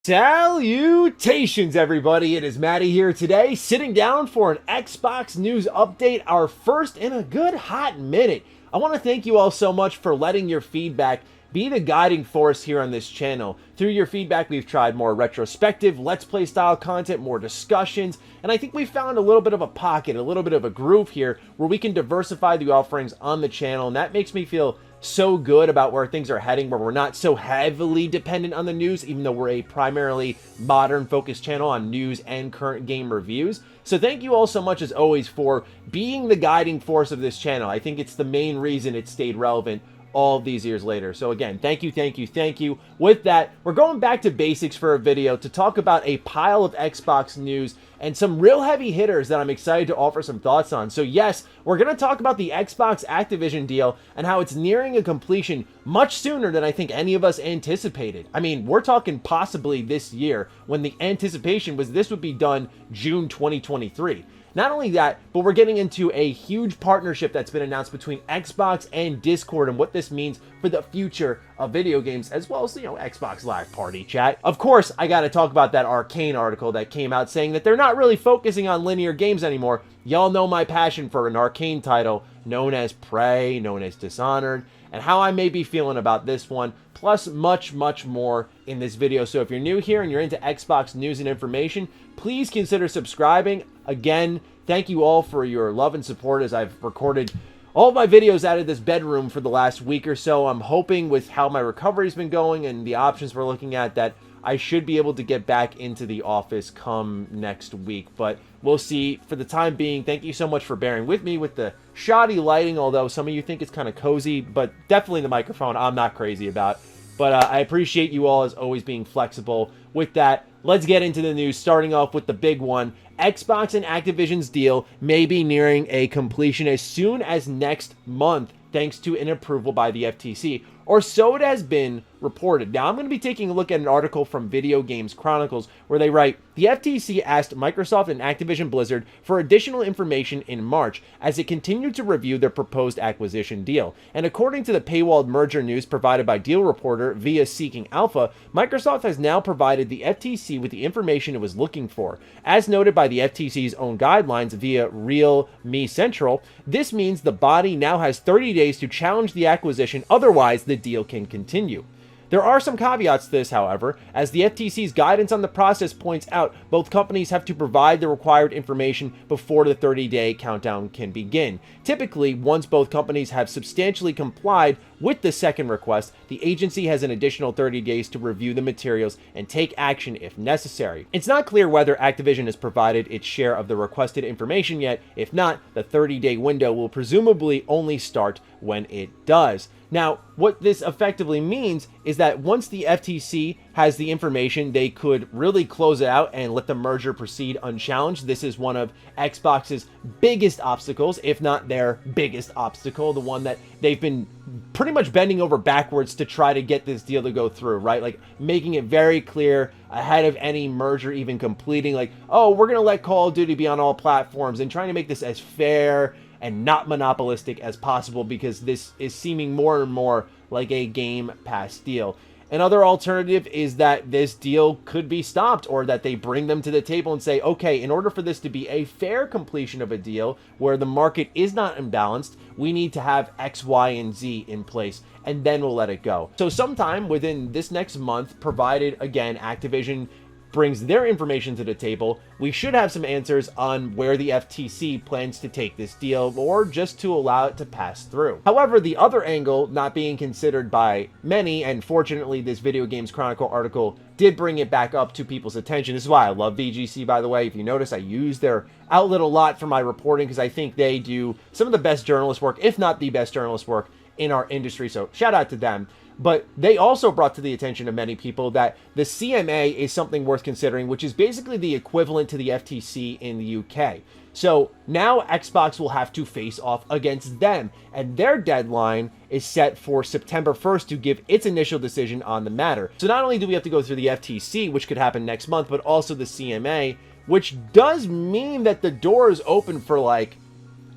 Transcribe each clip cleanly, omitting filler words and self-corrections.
Salutations, everybody. It is Matty here today, sitting down for an Xbox news update, our first in a good hot minute. I want to thank you all so much for letting your feedback be the guiding force here on this channel. Through your feedback, we've tried more retrospective, Let's Play style content, more discussions, and I think we found a little bit of a pocket, a little bit of a groove here where we can diversify the offerings on the channel, and that makes me feel so good about where things are heading, where we're not so heavily dependent on the news, even though we're a primarily modern focused channel on news and current game reviews. So thank you all so much as always for being the guiding force of this channel. I think it's the main reason it stayed relevant all of these years later. So again, thank you. With that, we're going back to basics for a video to talk about a pile of Xbox news and some real heavy hitters that I'm excited to offer some thoughts on. So yes, we're going to talk about the Xbox Activision deal and how it's nearing a completion much sooner than I think any of us anticipated. I mean, we're talking possibly this year, when the anticipation was this would be done June 2023. Not only that, but we're getting into a huge partnership that's been announced between Xbox and Discord and what this means for the future of video games, as well as, Xbox Live Party chat. Of course, I gotta talk about that Arkane article that came out saying that they're not really focusing on linear games anymore. Y'all know my passion for an Arkane title known as Prey, known as Dishonored, and how I may be feeling about this one, plus much more in this video. So if you're new here and you're into Xbox news and information, please consider subscribing. Again, thank you all for your love and support as I've recorded all of my videos out of this bedroom for the last week or so. I'm hoping with how my recovery's been going and the options we're looking at that I should be able to get back into the office come next week, but we'll see. For the time being, thank you so much for bearing with me with the shoddy lighting, although some of you think it's kind of cozy, but definitely the microphone I'm not crazy about. But I appreciate you all as always being flexible. With that, let's get into the news, starting off with the big one. Xbox and Activision's deal may be nearing a completion as soon as next month, thanks to an approval by the FTC, or so it has been reported. Now, I'm going to be taking a look at an article from Video Games Chronicles where they write, the FTC asked Microsoft and Activision Blizzard for additional information in March as it continued to review their proposed acquisition deal. And according to the paywalled merger news provided by Deal Reporter via Seeking Alpha, Microsoft has now provided the FTC with the information it was looking for. As noted by the FTC's own guidelines via Real Me Central, this means the body now has 30 days to challenge the acquisition, otherwise the deal can continue. There are some caveats to this, however. As the FTC's guidance on the process points out, both companies have to provide the required information before the 30-day countdown can begin. Typically, once both companies have substantially complied with the second request, the agency has an additional 30 days to review the materials and take action if necessary. It's not clear whether Activision has provided its share of the requested information yet. If not, the 30-day window will presumably only start when it does. Now, what this effectively means is that once the FTC has the information, they could really close it out and let the merger proceed unchallenged. This is one of Xbox's biggest obstacles, if not their biggest obstacle, the one that they've been pretty much bending over backwards to try to get this deal to go through, right? Like making it very clear ahead of any merger even completing, like, oh, we're going to let Call of Duty be on all platforms, and trying to make this as fair and not monopolistic as possible, because this is seeming more and more like a Game Pass deal. Another alternative is that this deal could be stopped, or that they bring them to the table and say, okay, in order for this to be a fair completion of a deal where the market is not imbalanced, we need to have X, Y, and Z in place, and then we'll let it go. So sometime within this next month, provided, again, Activision brings their information to the table, we should have some answers on where the FTC plans to take this deal, or just to allow it to pass through. However, the other angle not being considered by many, and fortunately this Video Games Chronicle article did bring it back up to people's attention. This is why I love VGC, by the way. If you notice, I use their outlet a lot for my reporting because I think they do some of the best journalist work, if not the best journalist work in our industry, so shout out to them. But they also brought to the attention of many people that the CMA is something worth considering, which is basically the equivalent to the FTC in the UK. So now Xbox will have to face off against them, and their deadline is set for September 1st to give its initial decision on the matter. So not only do we have to go through the FTC, which could happen next month, but also the CMA, which does mean that the door is open for, like,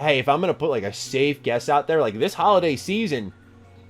hey, if I'm going to put like a safe guess out there, like this holiday season,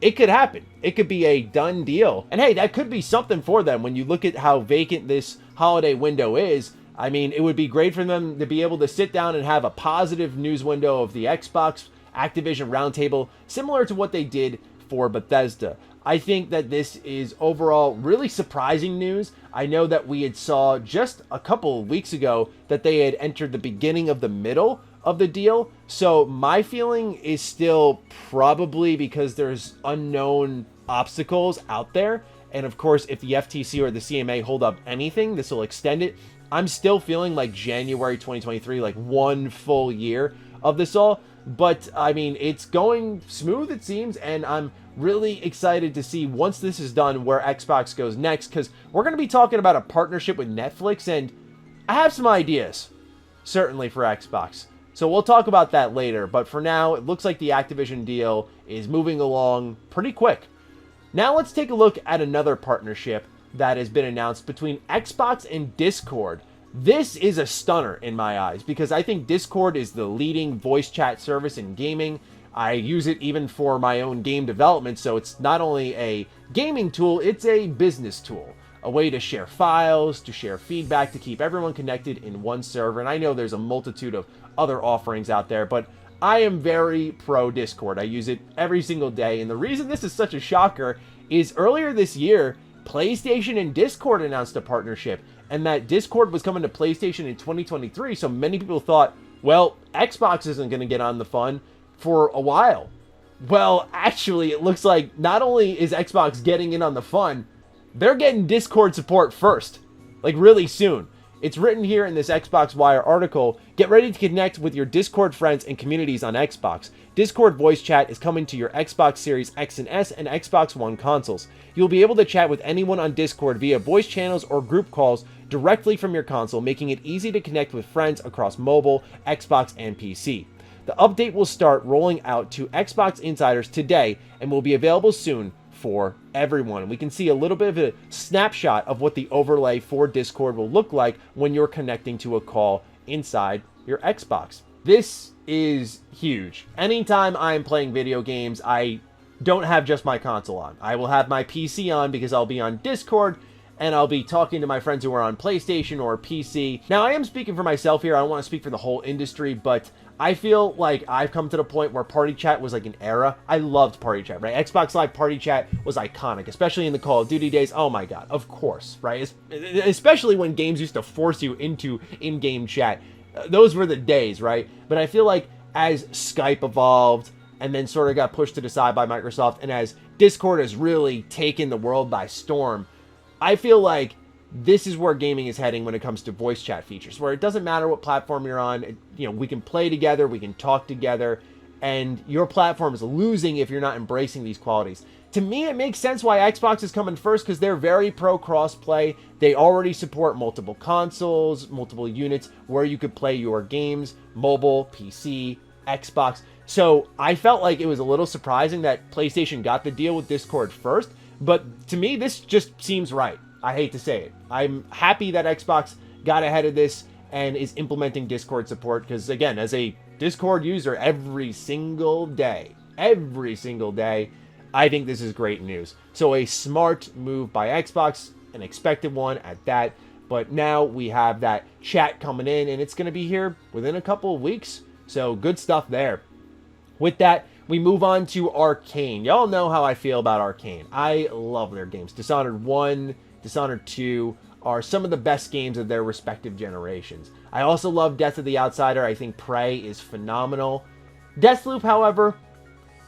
it could happen. It could be a done deal. And hey, that could be something for them when you look at how vacant this holiday window is. I mean, it would be great for them to be able to sit down and have a positive news window of the Xbox Activision roundtable, similar to what they did for Bethesda. I think that this is overall really surprising news. I know that we had saw just a couple of weeks ago that they had entered the beginning of the middle of the deal. So my feeling is still probably because there's unknown obstacles out there. And of course, if the FTC or the CMA hold up anything, this will extend it. I'm still feeling like January 2023, like 1 full year of this all. But I mean, it's going smooth, it seems, and I'm really excited to see once this is done where Xbox goes next, because we're going to be talking about a partnership with Netflix, and I have some ideas, certainly, for Xbox. So we'll talk about that later, but for now, it looks like the Activision deal is moving along pretty quick. Now let's take a look at another partnership that has been announced between Xbox and Discord. This is a stunner in my eyes because I think Discord is the leading voice chat service in gaming. I use it even for my own game development, so it's not only a gaming tool, it's a business tool. A way to share files, to share feedback, to keep everyone connected in one server. And I know there's a multitude of other offerings out there, but I am very pro Discord. I use it every single day. And the reason this is such a shocker is earlier this year, PlayStation and Discord announced a partnership, and that Discord was coming to PlayStation in 2023. So many people thought, well, Xbox isn't going to get on the fun for a while. Well, actually, it looks like not only is Xbox getting in on the fun, they're getting Discord support first, like really soon. It's written here in this Xbox Wire article, get ready to connect with your Discord friends and communities on Xbox. Discord voice chat is coming to your Xbox Series X and S and Xbox One consoles. You'll be able to chat with anyone on Discord via voice channels or group calls directly from your console, making it easy to connect with friends across mobile, Xbox, and PC. The update will start rolling out to Xbox insiders today and will be available soon for everyone. We can see a little bit of a snapshot of what the overlay for Discord will look like when you're connecting to a call inside your Xbox. This is huge. Anytime I'm playing video games, I don't have just my console on. I will have my PC on because I'll be on Discord and I'll be talking to my friends who are on PlayStation or PC. Now, I am speaking for myself here. I don't want to speak for the whole industry, but I feel like I've come to the point where party chat was like an era. I loved party chat, right? Xbox Live party chat was iconic, especially in the Call of Duty days. Oh my God, of course, right? Especially when games used to force you into in-game chat. Those were the days, right? But I feel like as Skype evolved and then sort of got pushed to the side by Microsoft, and as Discord has really taken the world by storm, I feel like this is where gaming is heading when it comes to voice chat features, where it doesn't matter what platform you're on. We can play together, we can talk together, and your platform is losing if you're not embracing these qualities. To me, it makes sense why Xbox is coming first, because they're very pro cross-play. They already support multiple consoles, multiple units where you could play your games, mobile, PC, Xbox. So I felt like it was a little surprising that PlayStation got the deal with Discord first, but to me, this just seems right. I hate to say it. I'm happy that Xbox got ahead of this and is implementing Discord support because, again, as a Discord user every single day, I think this is great news. So a smart move by Xbox, an expected one at that, but now we have that chat coming in and it's going to be here within a couple of weeks. So good stuff there. With that, we move on to Arkane. Y'all know how I feel about Arkane. I love their games. Dishonored 1, Dishonored 2 are some of the best games of their respective generations. I also love Death of the Outsider. I think Prey is phenomenal. Deathloop, however,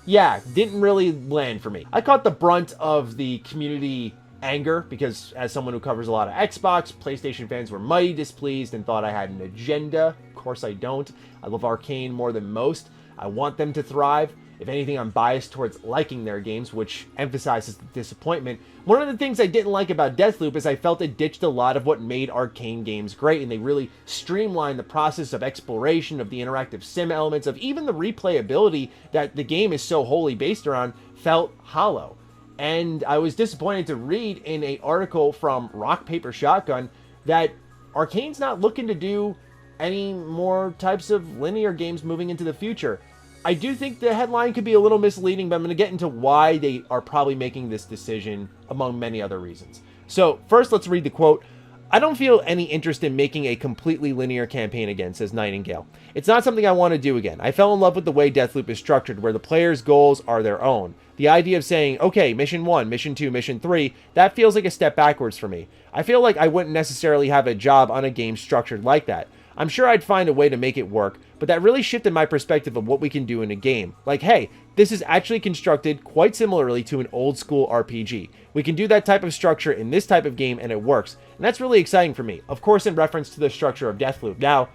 didn't really land for me. I caught the brunt of the community anger because as someone who covers a lot of Xbox, PlayStation fans were mighty displeased and thought I had an agenda. Of course I don't. I love Arkane more than most. I want them to thrive. If anything, I'm biased towards liking their games, which emphasizes the disappointment. One of the things I didn't like about Deathloop is I felt it ditched a lot of what made Arkane games great, and they really streamlined the process of exploration, of the interactive sim elements, of even the replayability that the game is so wholly based around felt hollow. And I was disappointed to read in an article from Rock Paper Shotgun that Arkane's not looking to do any more types of linear games moving into the future. I do think the headline could be a little misleading, but I'm going to get into why they are probably making this decision among many other reasons. So first, let's read the quote. "I don't feel any interest in making a completely linear campaign again," says Nightingale. "It's not something I want to do again. I fell in love with the way Deathloop is structured, where the player's goals are their own. The idea of saying, okay, mission 1, mission 2, mission 3, that feels like a step backwards for me. I feel like I wouldn't necessarily have a job on a game structured like that. I'm sure I'd find a way to make it work, but that really shifted my perspective of what we can do in a game. Like, hey, this is actually constructed quite similarly to an old school RPG. We can do that type of structure in this type of game and it works. And that's really exciting for me. Of course, in reference to the structure of Deathloop. Now,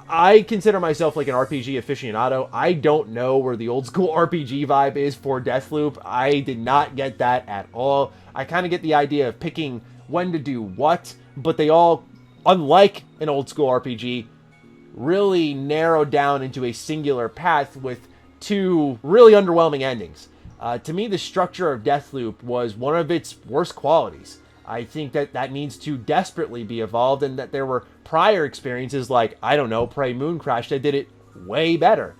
I consider myself like an RPG aficionado. I don't know where the old school RPG vibe is for Deathloop. I did not get that at all. I kind of get the idea of picking when to do what, but they all, unlike an old school RPG, really narrow down into a singular path with 2 really underwhelming endings. To me, the structure of Deathloop was one of its worst qualities. I think that needs to desperately be evolved, and that there were prior experiences like, I don't know, Prey Mooncrash that did it way better.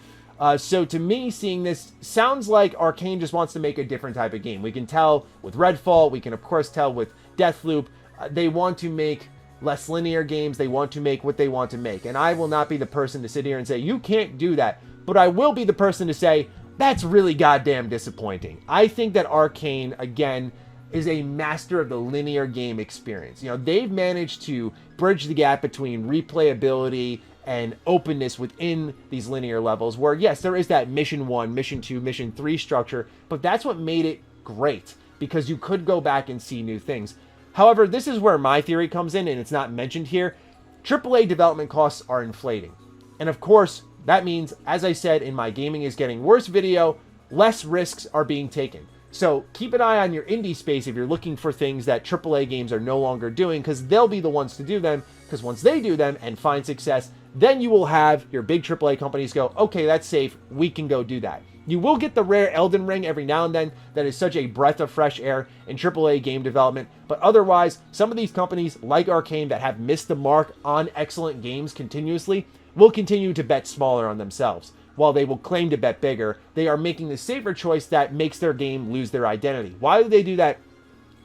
So to me, seeing this sounds like Arkane just wants to make a different type of game. We can tell with Redfall, we can of course tell with Deathloop, they want to make less linear games. They want to make what they want to make. And I will not be the person to sit here and say, you can't do that. But I will be the person to say, that's really goddamn disappointing. I think that Arkane, again, is a master of the linear game experience. You know, they've managed to bridge the gap between replayability and openness within these linear levels where, yes, there is that mission 1, mission 2, mission 3 structure, but that's what made it great because you could go back and see new things. However, this is where my theory comes in, and it's not mentioned here. AAA development costs are inflating. And of course, that means, as I said in my Gaming is Getting Worse video, less risks are being taken. So keep an eye on your indie space if you're looking for things that AAA games are no longer doing, because they'll be the ones to do them, because once they do them and find success, then you will have your big AAA companies go, okay, that's safe, we can go do that. You will get the rare Elden Ring every now and then that is such a breath of fresh air in AAA game development, but otherwise, some of these companies like Arkane that have missed the mark on excellent games continuously will continue to bet smaller on themselves. While they will claim to bet bigger, they are making the safer choice that makes their game lose their identity. Why do they do that?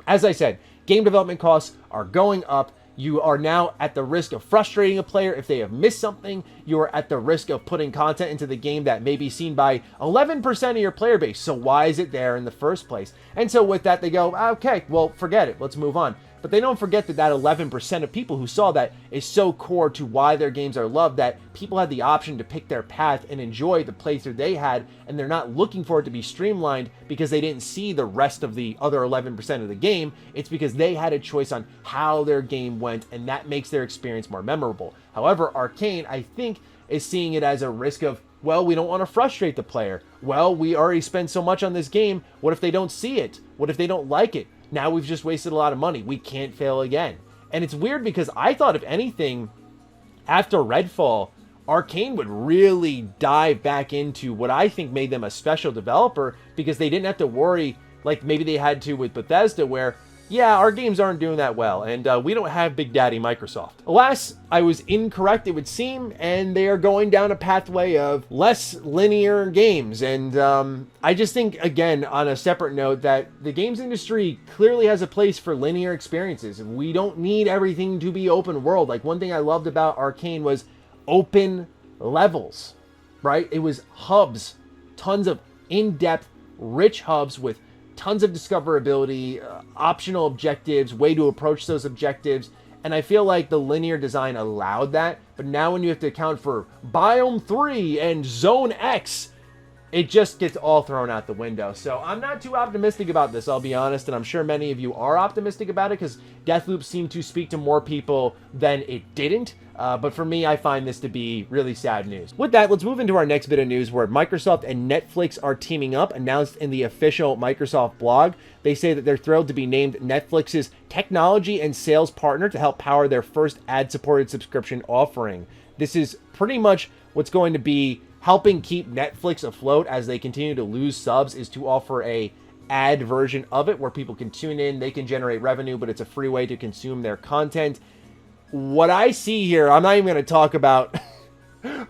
As I said, game development costs are going up. You are now at the risk of frustrating a player if they have missed something. You are at the risk of putting content into the game that may be seen by 11% of your player base. So why is it there in the first place? And so with that, they go, okay, well, forget it. Let's move on. But they don't forget that 11% of people who saw that is so core to why their games are loved that people had the option to pick their path and enjoy the playthrough they had, and they're not looking for it to be streamlined because they didn't see the rest of the other 11% of the game. It's because they had a choice on how their game went, and that makes their experience more memorable. However, Arkane, I think, is seeing it as a risk of, well, we don't want to frustrate the player. Well, we already spent so much on this game. What if they don't see it? What if they don't like it? Now we've just wasted a lot of money. We can't fail again. And it's weird because I thought, if anything, after Redfall, Arkane would really dive back into what I think made them a special developer, because they didn't have to worry like maybe they had to with Bethesda, where, yeah, our games aren't doing that well, and we don't have Big Daddy Microsoft. Alas, I was incorrect, it would seem, and they are going down a pathway of less linear games. And I just think, again, on a separate note, that the games industry clearly has a place for linear experiences. We don't need everything to be open world. Like, one thing I loved about Arkane was open levels, right? It was hubs, tons of in-depth, rich hubs with tons of discoverability, optional objectives, way to approach those objectives. And I feel like the linear design allowed that. But now when you have to account for Biome 3 and Zone X, it just gets all thrown out the window. So I'm not too optimistic about this, I'll be honest. And I'm sure many of you are optimistic about it, because Deathloop seemed to speak to more people than it didn't. But for me, I find this to be really sad news. With that, let's move into our next bit of news, where Microsoft and Netflix are teaming up, announced in the official Microsoft blog. They say that they're thrilled to be named Netflix's technology and sales partner to help power their first ad-supported subscription offering. This is pretty much what's going to be helping keep Netflix afloat as they continue to lose subs, is to offer a ad version of it where people can tune in, they can generate revenue, but it's a free way to consume their content. What I see here, I'm not even going to talk about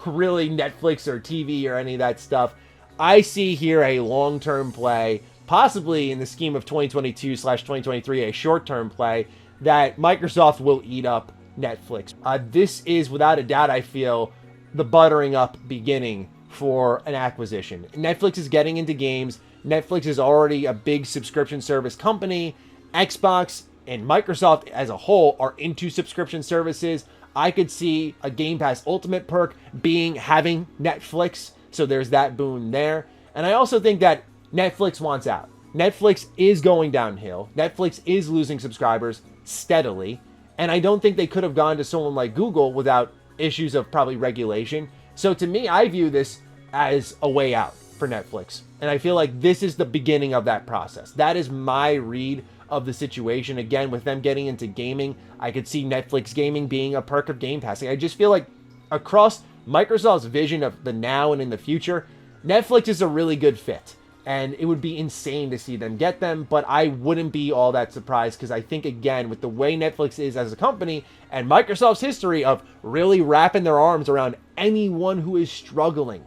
really Netflix or TV or any of that stuff. I see here a long-term play, possibly in the scheme of 2022/2023, a short-term play that Microsoft will eat up Netflix. This is, without a doubt, I feel, the buttering up beginning for an acquisition. Netflix is getting into games. Netflix is already a big subscription service company. Xbox and Microsoft as a whole are into subscription services. I could see a Game Pass Ultimate perk being having Netflix, so there's that boon there. And I also think that Netflix wants out. Netflix is going downhill. Netflix is losing subscribers steadily. And I don't think they could have gone to someone like Google without issues of probably regulation. So to me, I view this as a way out for Netflix. And I feel like this is the beginning of that process. That is my read of the situation. Again, with them getting into gaming, I could see Netflix gaming being a perk of Game Pass. I just feel like across Microsoft's vision of the now and in the future, Netflix is a really good fit. And it would be insane to see them get them, but I wouldn't be all that surprised because I think, again, with the way Netflix is as a company and Microsoft's history of really wrapping their arms around anyone who is struggling,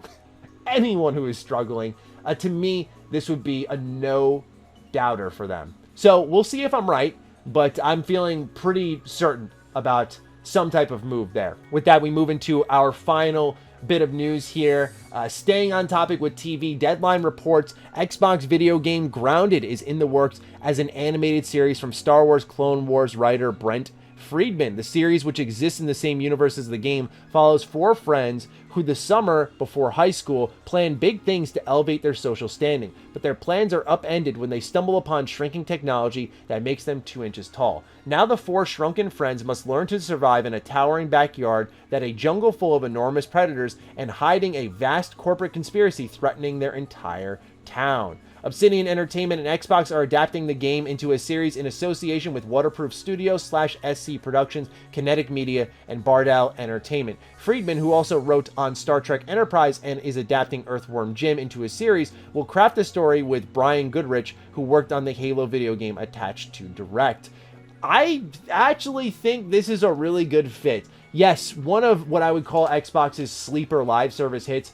to me, this would be a no-doubter for them. So we'll see if I'm right, but I'm feeling pretty certain about some type of move there. With that, we move into our final bit of news here. Staying on topic with TV, Deadline reports Xbox video game Grounded is in the works as an animated series from Star Wars Clone Wars writer Brent Friedman. The series, which exists in the same universe as the game, follows 4 friends who the summer before high school plan big things to elevate their social standing, but their plans are upended when they stumble upon shrinking technology that makes them 2 inches tall. Now the 4 shrunken friends must learn to survive in a towering backyard that a jungle full of enormous predators and hiding a vast corporate conspiracy threatening their entire town. Obsidian Entertainment and Xbox are adapting the game into a series in association with Waterproof Studios /SC Productions, Kinetic Media, and Bardal Entertainment. Friedman, who also wrote on Star Trek Enterprise and is adapting Earthworm Jim into a series, will craft the story with Brian Goodrich, who worked on the Halo video game attached to direct. I actually think this is a really good fit. Yes, one of what I would call Xbox's sleeper live service hits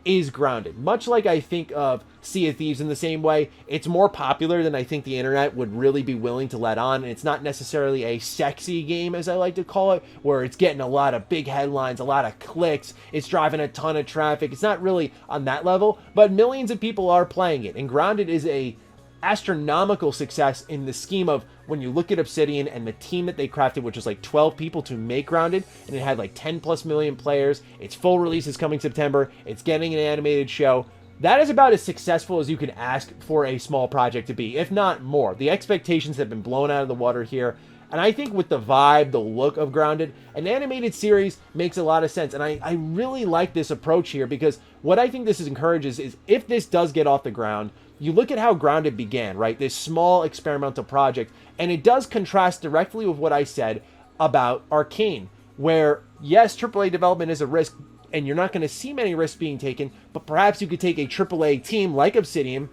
is Grounded. Much like I think of Sea of Thieves in the same way, it's more popular than I think the internet would really be willing to let on, and it's not necessarily a sexy game, as I like to call it, where it's getting a lot of big headlines, a lot of clicks, it's driving a ton of traffic. It's not really on that level, but millions of people are playing it, and Grounded is a astronomical success in the scheme of when you look at Obsidian and the team that they crafted, which was like 12 people to make Grounded, and it had like 10 plus million players. Its full release is coming September. It's getting an animated show. That is about as successful as you can ask for a small project to be, if not more. The expectations have been blown out of the water here. And I think with the vibe, the look of Grounded, an animated series makes a lot of sense. And I really like this approach here, because what I think this encourages is if this does get off the ground, you look at how Grounded began, right? This small experimental project, and it does contrast directly with what I said about Arkane, where yes, AAA development is a risk, and you're not going to see many risks being taken, but perhaps you could take a AAA team like Obsidian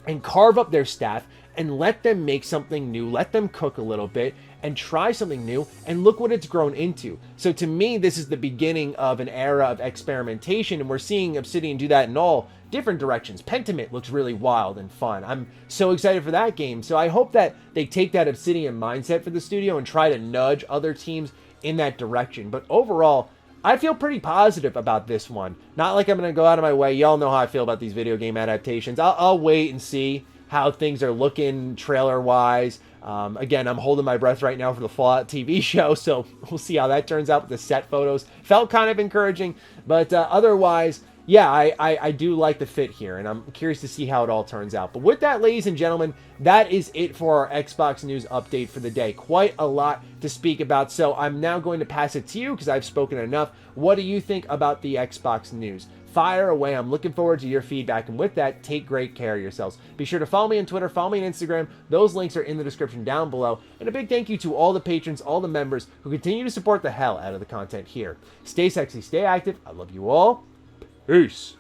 and carve up their staff and let them make something new, let them cook a little bit and try something new, and look what it's grown into. So to me, this is the beginning of an era of experimentation, and we're seeing Obsidian do that in all different directions. Pentiment looks really wild and fun. I'm so excited for that game. So I hope that they take that Obsidian mindset for the studio and try to nudge other teams in that direction. But overall, I feel pretty positive about this one. Not like I'm going to go out of my way. Y'all know how I feel about these video game adaptations. I'll wait and see how things are looking trailer-wise. Again, I'm holding my breath right now for the Fallout TV show, so we'll see how that turns out with the set photos. Felt kind of encouraging, but otherwise, yeah, I do like the fit here, and I'm curious to see how it all turns out. But with that, ladies and gentlemen, that is it for our Xbox news update for the day. Quite a lot to speak about, so I'm now going to pass it to you because I've spoken enough. What do you think about the Xbox news? Fire away. I'm looking forward to your feedback, and with that, take great care of yourselves. Be sure to follow me on Twitter, follow me on Instagram. Those links are in the description down below. And a big thank you to all the patrons, all the members who continue to support the hell out of the content here. Stay sexy, stay active. I love you all. Peace.